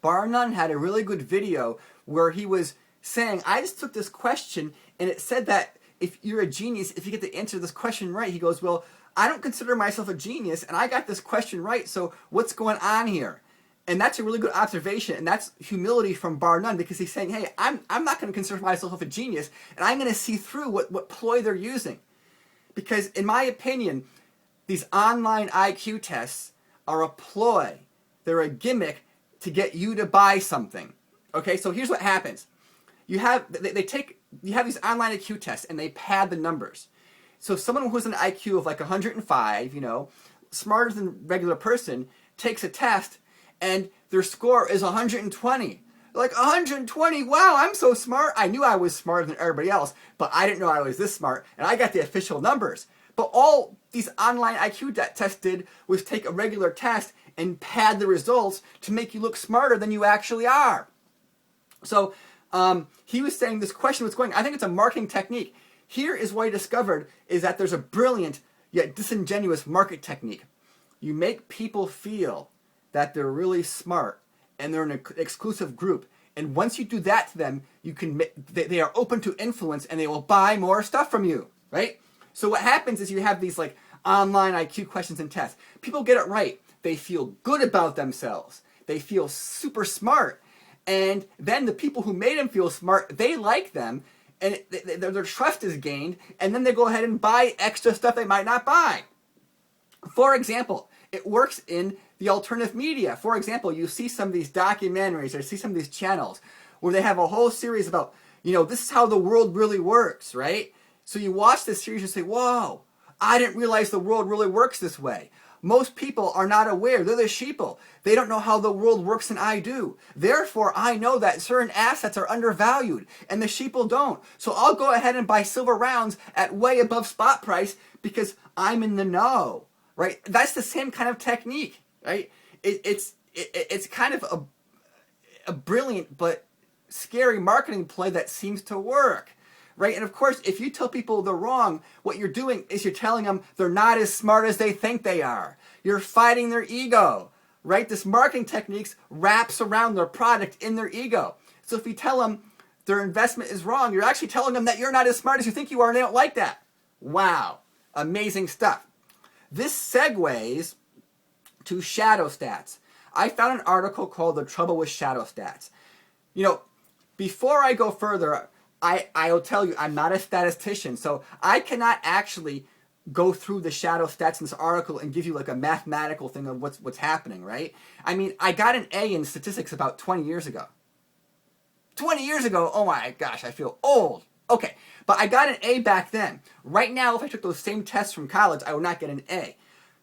bar none had a really good video where he was saying, I just took this question and it said that if you're a genius, if you get the answer to this question right, he goes, well, I don't consider myself a genius and I got this question right, so what's going on here? And that's a really good observation, and that's humility from bar none, because he's saying, hey, I'm not going to consider myself a genius, and I'm going to see through what ploy they're using. Because in my opinion, these online IQ tests are a ploy. They're a gimmick to get you to buy something. Okay, so here's what happens. You have these online IQ tests, and they pad the numbers. So someone who's an IQ of like 105, smarter than regular person, takes a test, and their score is 120. Like, 120, wow, I'm so smart. I knew I was smarter than everybody else, but I didn't know I was this smart, and I got the official numbers. But all these online IQ tests did was take a regular test and pad the results to make you look smarter than you actually are. So he was saying this question was going, I think it's a marketing technique. Here is what he discovered, is that there's a brilliant yet disingenuous market technique. You make people feel that they're really smart and they're an exclusive group. And once you do that to them, they are open to influence and they will buy more stuff from you, right? So what happens is you have these like online IQ questions and tests. People get it right. They feel good about themselves. They feel super smart. And then the people who made them feel smart, they like them, and their trust is gained, and then they go ahead and buy extra stuff they might not buy. For example, it works in the alternative media. For example, you see some of these documentaries or see some of these channels where they have a whole series about, this is how the world really works, right? So you watch this series and say, whoa, I didn't realize the world really works this way. Most people are not aware. They're the sheeple. They don't know how the world works, and I do. Therefore, I know that certain assets are undervalued and the sheeple don't. So I'll go ahead and buy silver rounds at way above spot price because I'm in the know, right? That's the same kind of technique, right? It's kind of a brilliant but scary marketing play that seems to work. Right? And of course, if you tell people they're wrong, what you're doing is you're telling them they're not as smart as they think they are. You're fighting their ego, right? This marketing techniques wraps around their product in their ego. So if you tell them their investment is wrong, you're actually telling them that you're not as smart as you think you are and they don't like that. Wow. Amazing stuff. This segues to Shadowstats. I found an article called The Trouble with Shadowstats. Before I go further, I'll tell you, I'm not a statistician, so I cannot actually go through the shadow stats in this article and give you like a mathematical thing of what's happening, right? I mean, I got an A in statistics about 20 years ago. 20 years ago? Oh my gosh, I feel old. Okay, but I got an A back then. Right now, if I took those same tests from college, I would not get an A.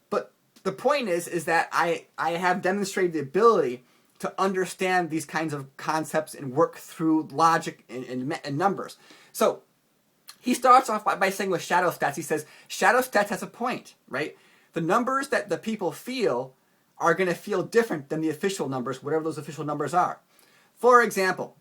But the point is that I have demonstrated the ability to understand these kinds of concepts and work through logic and numbers. So he starts off by saying with shadow stats, he says, shadow stats has a point, right? The numbers that the people feel are going to feel different than the official numbers, whatever those official numbers are. For example,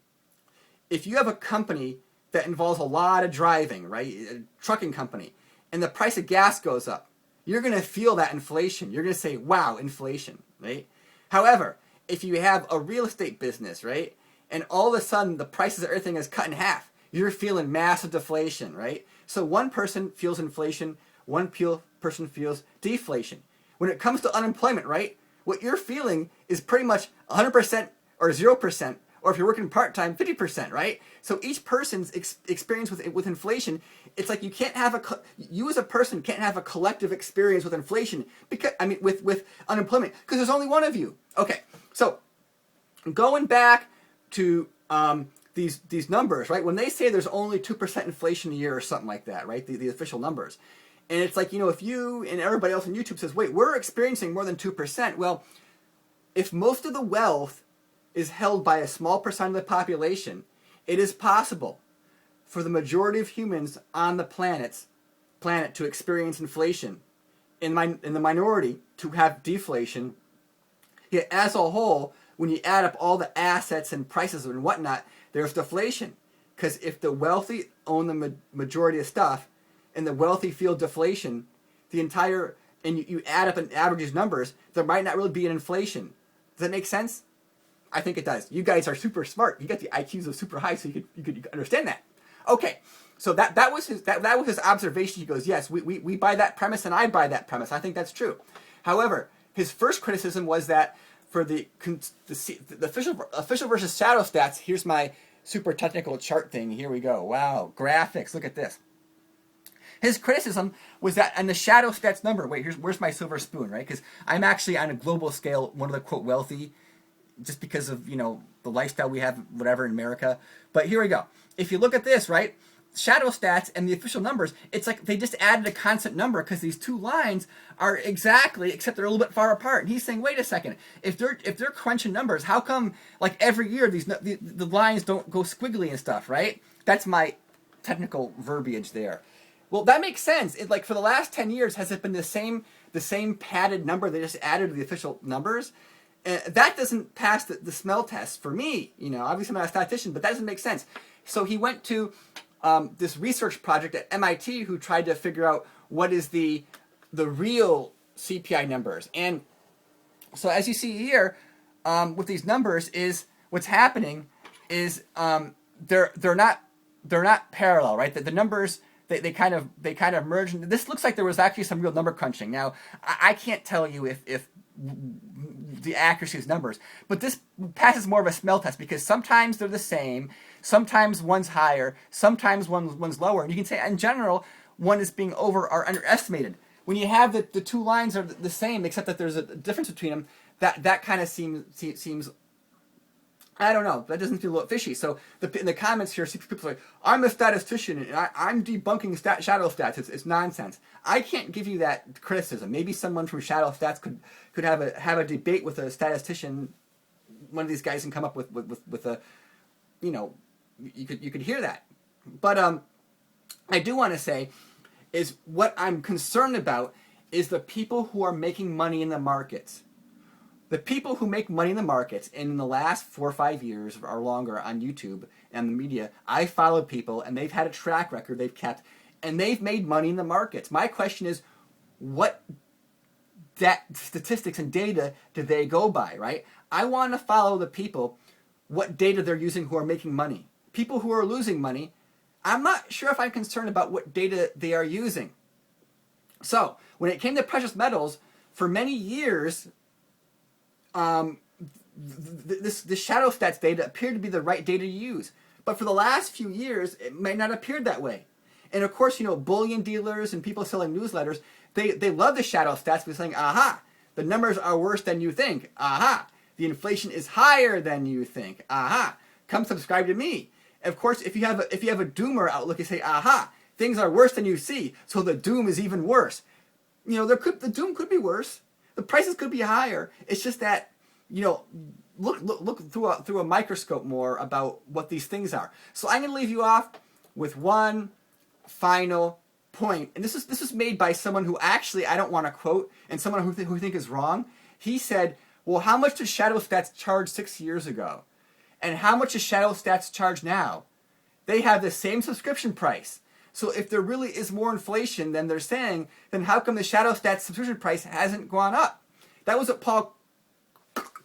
if you have a company that involves a lot of driving, right? A trucking company, and the price of gas goes up, you're going to feel that inflation. You're going to say, wow, inflation, right? However, if you have a real estate business, right, and all of a sudden the prices of everything is cut in half, you're feeling massive deflation, right? So one person feels inflation, one person feels deflation. When it comes to unemployment, right, what you're feeling is pretty much 100% or 0%, or if you're working part-time, 50%, right? So each person's experience with inflation, it's like you can't have you as a person can't have a collective experience with inflation, because with unemployment, because there's only one of you. Okay, so going back to these numbers, right? When they say there's only 2% inflation a year or something like that, right? The official numbers. And it's like, if you and everybody else on YouTube says, wait, we're experiencing more than 2%. Well, if most of the wealth is held by a small percent of the population, it is possible for the majority of humans on the planet to experience inflation, in the minority to have deflation. Yet as a whole, when you add up all the assets and prices and whatnot, there's deflation. Because if the wealthy own the majority of stuff and the wealthy feel deflation, and you add up and average these numbers, there might not really be an inflation. Does that make sense? I think it does. You guys are super smart. You got the IQs of super high, so you could understand that. Okay, so that was his observation. He goes, yes, we buy that premise, and I buy that premise. I think that's true. However, his first criticism was that for the official versus shadow stats. Here's my super technical chart thing. Here we go. Wow, graphics. Look at this. His criticism was that on the shadow stats number, where's my silver spoon, right? Because I'm actually on a global scale one of the quote wealthy, just because of, you know, the lifestyle we have, whatever, in America. But here we go. If you look at this, right, shadow stats and the official numbers, it's like they just added a constant number because these two lines are exactly, except they're a little bit far apart. And he's saying, wait a second, if they're crunching numbers, how come like every year the lines don't go squiggly and stuff, right? That's my technical verbiage there. Well, that makes sense. It, like, for the last 10 years, has it been the same padded number they just added to the official numbers? That doesn't pass the smell test for me. You know, obviously I'm not a statistician, but that doesn't make sense. So he went to this research project at MIT who tried to figure out what is the real CPI numbers. And so as you see here, with these numbers, is what's happening is they're not parallel, right? The numbers. They kind of merge. This looks like there was actually some real number crunching. Now, I can't tell you if the accuracy of numbers, but this passes more of a smell test because sometimes they're the same, sometimes one's higher, sometimes one's lower. And you can say, in general, one is being over or underestimated. When you have the two lines are the same, except that there's a difference between them, that kind of seems I don't know. That doesn't feel a little fishy. So in the comments here, people say, I'm a statistician and I'm debunking shadow stats. It's nonsense. I can't give you that criticism. Maybe someone from Shadow Stats could have a debate with a statistician. One of these guys can come up with a, you know, you could hear that. But I do want to say is what I'm concerned about is the people who are making money in the markets. The people who make money in the markets in the last 4 or 5 years or longer on YouTube and the media, I follow people and they've had a track record they've kept and they've made money in the markets. My question is, what statistics and data do they go by, right? I want to follow the people, what data they're using who are making money. People who are losing money, I'm not sure if I'm concerned about what data they are using. So, when it came to precious metals, for many years, this shadow stats data appeared to be the right data to use. But for the last few years, it might not appear that way. And of course, you know, bullion dealers and people selling newsletters, they love the shadow stats by saying, aha, the numbers are worse than you think. Aha, the inflation is higher than you think. Aha, come subscribe to me. Of course, if you have a doomer outlook, you say, aha, things are worse than you see, so the doom is even worse. You know, the doom could be worse. The prices could be higher. It's just that, you know, look through a microscope more about what these things are. So I'm going to leave you off with one final point, and this is made by someone who actually I don't want to quote, and someone who think is wrong. He said, "Well, how much does Shadow Stats charge 6 years ago, and how much does Shadow Stats charge now? They have the same subscription price." So if there really is more inflation than they're saying, then how come the Shadow Stats subscription price hasn't gone up? That was what Paul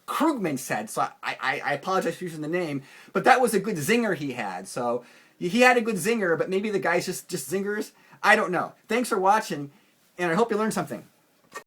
Krugman said, so I apologize for using the name, but that was a good zinger he had. So he had a good zinger, but maybe the guy's just zingers. I don't know. Thanks for watching, and I hope you learned something.